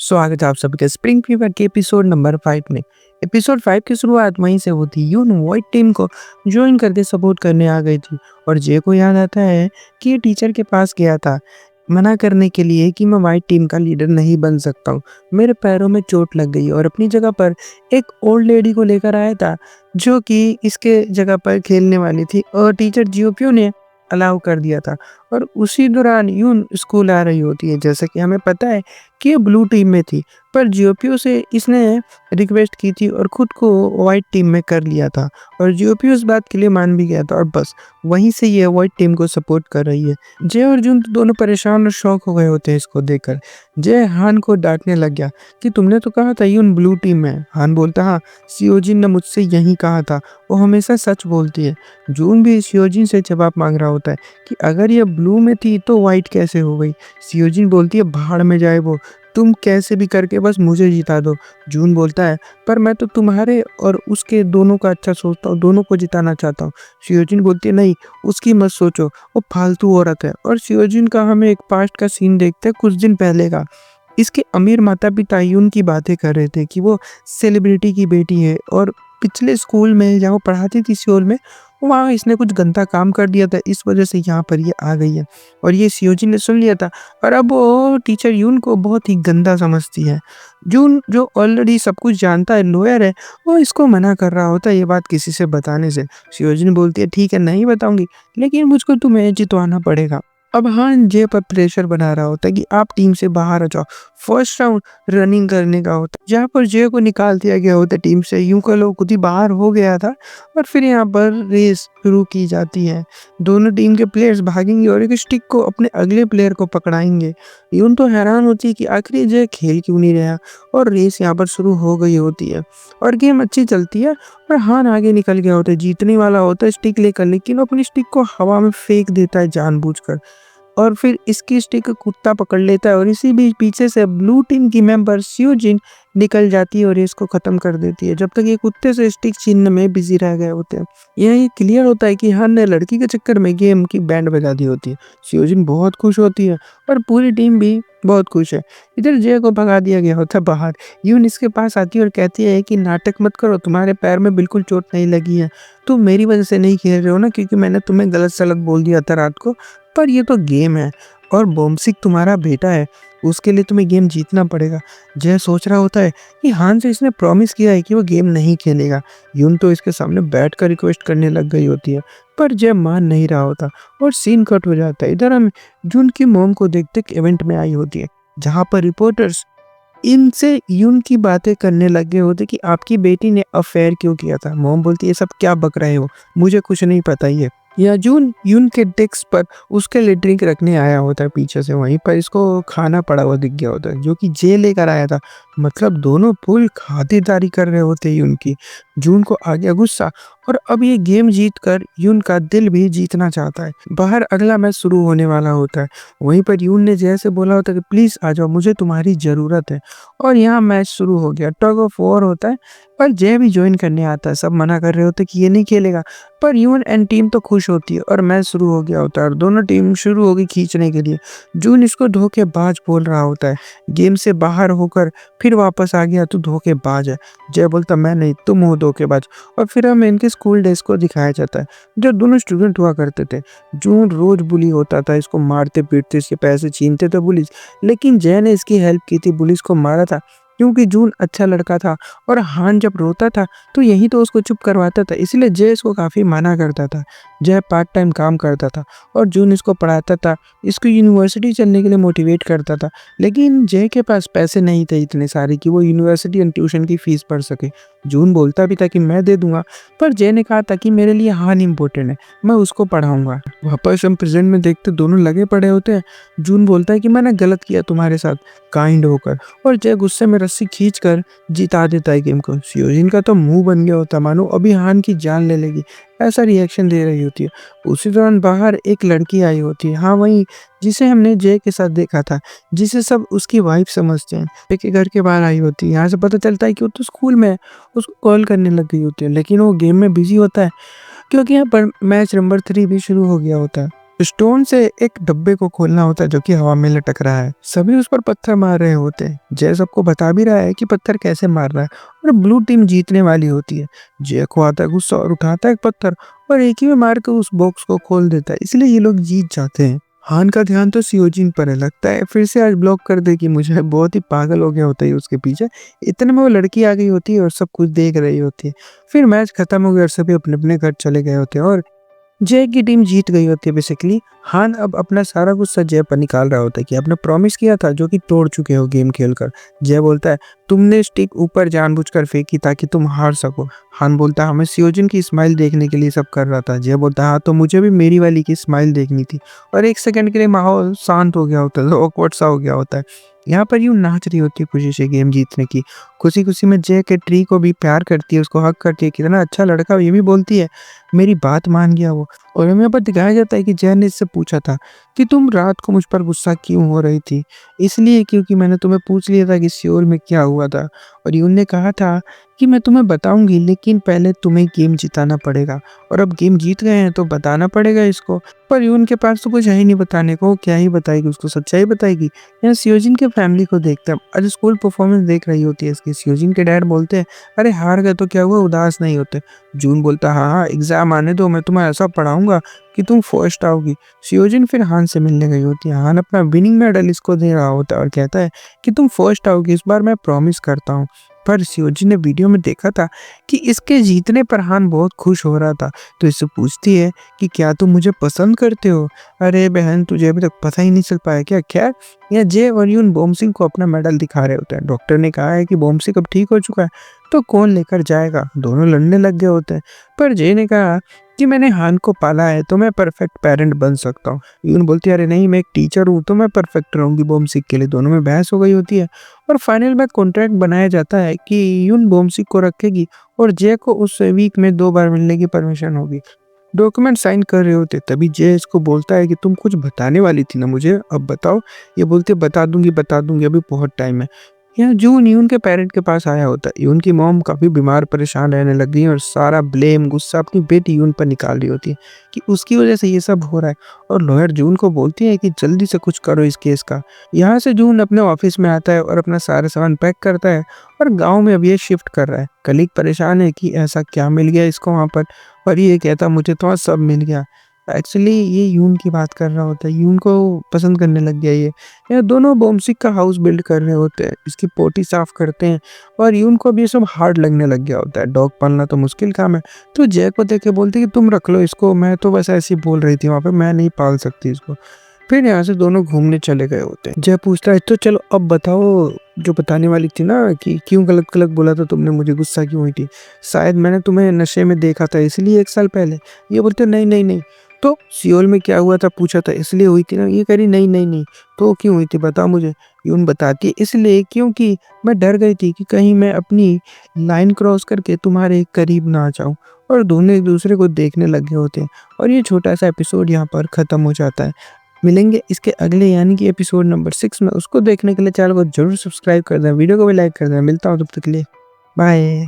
स्वागत है आप सभी का स्प्रिंग फीवर के एपिसोड नंबर 5 में। एपिसोड 5 की शुरुआत वहीं से होती। यून व्हाइट टीम को ज्वाइन करके सपोर्ट करने आ गई थी और जे को याद आता है कि ये टीचर के पास गया था मना करने के लिए कि मैं व्हाइट टीम का लीडर नहीं बन सकता हूँ। मेरे पैरों में चोट लग गई और अपनी जगह पर एक ओल्ड लेडी को लेकर आया था जो कि इसके जगह पर खेलने वाली थी और टीचर जियोपियो ने अलाउ कर दिया था। और उसी दौरान यून स्कूल आ रही होती है। जैसा कि हमें पता है कि ये ब्लू टीम में थी, पर जियोपियो से इसने रिक्वेस्ट की थी और खुद को व्हाइट टीम में कर लिया था और जियोपियो इस बात के लिए मान भी गया था और बस वहीं से ये व्हाइट टीम को सपोर्ट कर रही है। जय और जून तो दोनों परेशान और शॉक हो गए होते हैं इसको देखकर। जय हान को डांटने लग गया कि तुमने तो कहा था यून ब्लू टीम में। हान बोलता हाँ, सियोजिन ने मुझसे यही कहा था, वो हमेशा सच बोलती है। जून भी सियोजिन से जवाब मांग रहा होता है कि अगर ये ब्लू में थी तो व्हाइट कैसे हो गई। सियोजिन बोलती है भाड़ में जाए वो, तुम कैसे भी करके बस मुझे जिता दो। जून बोलता है पर मैं तो तुम्हारे और उसके दोनों का अच्छा सोचता हूँ, दोनों को जिताना चाहता हूँ। सियोजिन बोलती है नहीं, उसकी मत सोचो, वो फालतू औरत है। और सियोजिन का हमें एक पास्ट का सीन देखते हैं कुछ दिन पहले का। इसके अमीर माता पिता यून की बातें कर रहे थे कि वो सेलिब्रिटी की बेटी है और पिछले स्कूल में जहाँ वो पढ़ाती थी सियोल में, वहाँ इसने कुछ गंदा काम कर दिया था, इस वजह से यहाँ पर ये आ गई है। और ये सियोजिन ने सुन लिया था और अब वो टीचर यून को बहुत ही गंदा समझती है। जून जो ऑलरेडी सब कुछ जानता है, लॉयर है, वो इसको मना कर रहा होता है ये बात किसी से बताने से। सियोजिन बोलती है ठीक है नहीं बताऊंगी, लेकिन मुझको तुम्हें जितवाना पड़ेगा। अब हान जे पर प्रेशर बना रहा होता है कि आप टीम से बाहर आ जाओ। फर्स्ट राउंड रनिंग करने का होता है जहाँ पर जे को निकाल दिया गया होता है टीम से। यूं का लोग खुद ही बाहर हो गया था और फिर यहाँ पर रेस शुरू की जाती है। दोनों टीम के प्लेयर्स भागेंगे और एक स्टिक को अपने अगले प्लेयर को पकड़ाएंगे। यून तो हैरान होती है कि आखिर ये जे खेल क्यों नहीं रहा और रेस यहाँ पर शुरू हो गई होती है और गेम अच्छी चलती है। और हान आगे निकल गया होता है, जीतने वाला होता है स्टिक लेकर, लेकिन वो अपनी स्टिक को हवा में फेंक देता है जानबूझकर और फिर इसकी स्टिक कुत्ता पकड़ लेता है और इसी बीच पीछे से ब्लू टीम की मेंबर सियोजिन निकल जाती है और इसको खत्म कर देती है, जब तक ये कुत्ते से स्टिक छीनने में बिजी रह गए होते हैं। यह क्लियर होता है कि हन ने लड़की के चक्कर में गेम की बैंड बजा दी होती है। सियोजिन बहुत खुश होती है और पूरी टीम भी बहुत खुश है। इधर जय को भगा दिया गया होता है बाहर। यून इसके पास आती है और कहती है कि नाटक मत करो, तुम्हारे पैर में बिल्कुल चोट नहीं लगी है, तुम मेरी वजह से नहीं खेल रहे हो ना, क्योंकि मैंने तुम्हें गलत सलत बोल दिया था रात को, पर ये तो गेम है और बोम्सिक तुम्हारा बेटा है, उसके लिए तुम्हें गेम जीतना पड़ेगा। जय सोच रहा होता है कि हान से इसने प्रॉमिस किया है कि वो गेम नहीं खेलेगा। यून तो इसके सामने बैठकर रिक्वेस्ट करने लग गई होती है, पर जय मान नहीं रहा होता और सीन कट हो जाता है। इधर हम जून की मोम को देखते इवेंट में आई होती है जहाँ पर रिपोर्टर्स इनसे यून की बातें करने लग गए होते कि आपकी बेटी ने अफेयर क्यों किया था। मोम बोलती है सब क्या बक रहे हो, मुझे कुछ नहीं पता ये। या जून यून के डेस्क पर उसके लिए ड्रिंक रखने आया होता है पीछे से, वहीं पर इसको खाना पड़ा हुआ दिख गया होता है जो कि जे लेकर आया था। मतलब दोनों फुल खातिरदारी कर रहे होते हैं यून की। जून को आ गया गुस्सा और अब ये गेम जीत कर यून का दिल भी जीतना चाहता है। बाहर अगला मैच शुरू होने वाला होता है, वहीं पर यून ने जय से बोला होता है कि प्लीज आ जाओ, मुझे तुम्हारी जरूरत है। और यहाँ मैच शुरू हो गया, टग ऑफ वॉर होता है, पर जय भी ज्वाइन करने आता है। सब मना कर रहे होते कि ये नहीं खेलेगा, पर यून एंड टीम तो खुश होती है और मैच शुरू हो गया होता है और दोनों टीम शुरू हो गई खींचने के लिए। जून इसको धोखेबाज बोल रहा होता है, गेम से बाहर होकर फिर वापस आ गया तो धोखेबाज है। जय बोलता मैं नहीं, तुम हो धोखेबाज। और फिर हमें इनके स्कूल डेज को दिखाया जाता है जो दोनों स्टूडेंट हुआ करते थे। जून रोज बुली होता था, इसको मारते पीटते, इसके पैसे छीनते थे पुलिस, लेकिन जय ने इसकी हेल्प की थी, पुलिस को मारा था क्योंकि जून अच्छा लड़का था और हान जब रोता था तो यही तो उसको चुप करवाता था, इसलिए जय इसको काफ़ी मना करता था। जय पार्ट टाइम काम करता था और जून इसको पढ़ाता था, इसको यूनिवर्सिटी चलने के लिए मोटिवेट करता था, लेकिन जय के पास पैसे नहीं थे इतने सारे कि वो यूनिवर्सिटी एंड ट्यूशन की फीस भर सके। जून बोलता भी था कि मैं दे दूंगा, पर जय ने कहा था कि मेरे लिए हान इम्पोर्टेंट है, मैं उसको पढ़ाऊंगा। वापस हम प्रेजेंट में देखते दोनों लगे पड़े होते हैं। जून बोलता है कि मैंने गलत किया तुम्हारे साथ, काइंड होकर, और जय गुस्से में रस्सी खींचकर जिता देता है गेम को। सियोजिन का तो मुंह बन गया होता, मानो अभी हान की जान ले लेगी, ऐसा रिएक्शन दे रही होती है। उसी दौरान बाहर एक लड़की आई होती है, हाँ वही जिसे हमने जय के साथ देखा था, जिसे सब उसकी वाइफ समझते हैं। जय के घर के बाहर आई होती है, यहाँ से पता चलता है कि वो तो स्कूल में है। उसको कॉल करने लग गई होती है, लेकिन वो गेम में बिजी होता है क्योंकि यहाँ पर मैच नंबर 3 भी शुरू हो गया होता है। स्टोन से एक डब्बे को खोलना होता है जो कि हवा में लटक रहा है। सभी उस पर पत्थर मार रहे होते हैं। जय सबको बता भी रहा है कि पत्थर कैसे मारना है और ब्लू टीम जीतने वाली होती है। जय को आता है गुस्सा और उठाता है एक पत्थर और एक ही में मार कर उस बॉक्स को खोल देता है, इसलिए ये लोग जीत जाते हैं। हान का ध्यान तो सियोजिन पर है, लगता है फिर से आज ब्लॉक कर दे कि मुझे। बहुत ही पागल हो गया होता है उसके पीछे। इतने में वो लड़की आ गई होती है और सब कुछ देख रही होती है। फिर मैच खत्म हो गया और सभी अपने अपने घर चले गए होते हैं और जय की टीम जीत गई होती है बेसिकली। हान अब अपना सारा गुस्सा जय पर निकाल रहा होता है कि आपने प्रॉमिस किया था जो कि तोड़ चुके हो गेम खेलकर। जय बोलता है तुमने स्टिक ऊपर जानबूझकर फेंकी ताकि तुम हार सको। हान बोलता है मैं सियोजिन की स्माइल देखने के लिए सब कर रहा था। जय बोलता है हाँ तो मुझे भी मेरी वाली की स्माइल देखनी थी। और एक सेकंड के लिए माहौल शांत हो गया होता है, ऑकवर्ड सा हो गया होता है। यहाँ पर यूं नाच रही होती है खुशी से गेम जीतने की। खुशी खुशी में जय के ट्री को भी प्यार करती है, उसको हक करती है, कितना अच्छा लड़का। ये भी बोलती है मेरी बात मान गया वो। और हमें यहाँ पर दिखाया जाता है कि जय ने इससे पूछा था कि तुम रात को मुझ पर गुस्सा क्यों हो रही थी। इसलिए क्योंकि मैंने तुम्हें पूछ लिया था कि सियोल में क्या हुआ था। और यून ने कहा था कि मैं तुम्हें बताऊंगी लेकिन पहले तुम्हें गेम जिताना पड़ेगा। और अब गेम जीत गए हैं तो बताना पड़ेगा इसको। पर यून के पास तो कुछ है ही नहीं बताने को, क्या ही बताएगी, उसको सच्चाई बताएगी। यहाँ सियोजिन के फैमिली को देखते हैं। आज स्कूल परफॉर्मेंस देख रही होती है इसकी। सियोजिन के डैड बोलते हैं अरे हार गए तो क्या हुआ, उदास नहीं होते। जून बोलता हाँ हाँ एग्जाम आने दो, मैं तुम्हें ऐसा पढ़ाऊंगा कि तुम फर्स्ट आओगी। सियोजिन फिर हान से मिलने गई होती है। हान अपना विनिंग मेडल इसको दे रहा होता है और कहता है कि तुम फर्स्ट आओगी इस बार, मैं प्रॉमिस करता हूँ। पर सियोजिन ने वीडियो में देखा था कि इसके जीतने पर हान बहुत खुश हो रहा था, तो इससे पूछती है कि क्या तुम मुझे पसंद करते हो। अरे बहन तुझे अभी तक पता ही नहीं चल पाया क्या। खैर यहाँ जय और यून बोमसिंग को अपना मेडल दिखा रहे होते हैं। डॉक्टर ने कहा है कि बोमसिंग अब ठीक हो चुका है तो कौन लेकर जाएगा। दोनों लड़ने लग गए होते हैं। पर जय ने कहा कि मैंने हान को पाला है तो मैं परफेक्ट पेरेंट बन सकता हूँ। यून बोलती है अरे नहीं मैं एक टीचर हूँ तो मैं परफेक्ट रहूंगी बोमसिक के लिए। दोनों में बहस हो गई होती है और फाइनल में कॉन्ट्रैक्ट बनाया जाता है कि यून बोमसिक को रखेगी और जय को उस वीक में 2 बार मिलने की परमिशन होगी। डॉक्यूमेंट साइन कर रहे होते तभी जय इसको बोलता है कि तुम कुछ बताने वाली थी ना मुझे, अब बताओ। ये बोलते बता दूंगी अभी बहुत टाइम है। यहाँ जून यून के पेरेंट के पास आया होता है। यून की मॉम काफी बीमार परेशान रहने लग गई है और सारा ब्लेम गुस्सा अपनी बेटी यून पर निकाल रही होती है कि उसकी वजह से ये सब हो रहा है। और लॉयर जून को बोलती है कि जल्दी से कुछ करो इस केस का। यहाँ से जून अपने ऑफिस में आता है और अपना सारा सामान पैक करता है और गाँव में अब ये शिफ्ट कर रहा है। कलीग परेशान है कि ऐसा क्या मिल गया इसको वहाँ पर ये कहता मुझे तो वहाँ सब मिल गया। एक्चुअली ये यून की बात कर रहा होता है, यून को पसंद करने लग गया ये दोनों बोमसिक का हाउस बिल्ड कर रहे होते हैं, इसकी पोटी साफ करते हैं। और यून को अब ये सब हार्ड लगने लग गया होता है, डॉग पालना तो मुश्किल काम है। तो जय को देख के बोलती कि तुम रख लो इसको, मैं तो बस ऐसे ही बोल रही थी वहाँ पे, मैं नहीं पाल सकती इसको। फिर यहाँ से दोनों घूमने चले गए होते हैं। जय पूछता है तो चलो अब बताओ जो बताने वाली थी ना कि क्यों गलत गलत बोला था तुमने, मुझे गुस्सा क्यों हुई थी। शायद मैंने तुम्हें नशे में देखा था इसलिए 1 साल पहले। ये बोलते नहीं नहीं नहीं। तो सियोल में क्या हुआ था पूछा था इसलिए हुई थी ना। ये कह रही नहीं नहीं नहीं। तो क्यों हुई थी बताओ मुझे। यून बताती है इसलिए क्योंकि मैं डर गई थी कि कहीं मैं अपनी लाइन क्रॉस करके तुम्हारे करीब ना आ जाऊं। और दोनों एक दूसरे को देखने लगे होते हैं और ये छोटा सा एपिसोड यहाँ पर खत्म हो जाता है। मिलेंगे इसके अगले यानी कि एपिसोड नंबर 6 में। उसको देखने के लिए चैनल को जरूर सब्सक्राइब कर दें, वीडियो को भी लाइक कर दें। मिलता हूँ तब तक के लिए, बाय।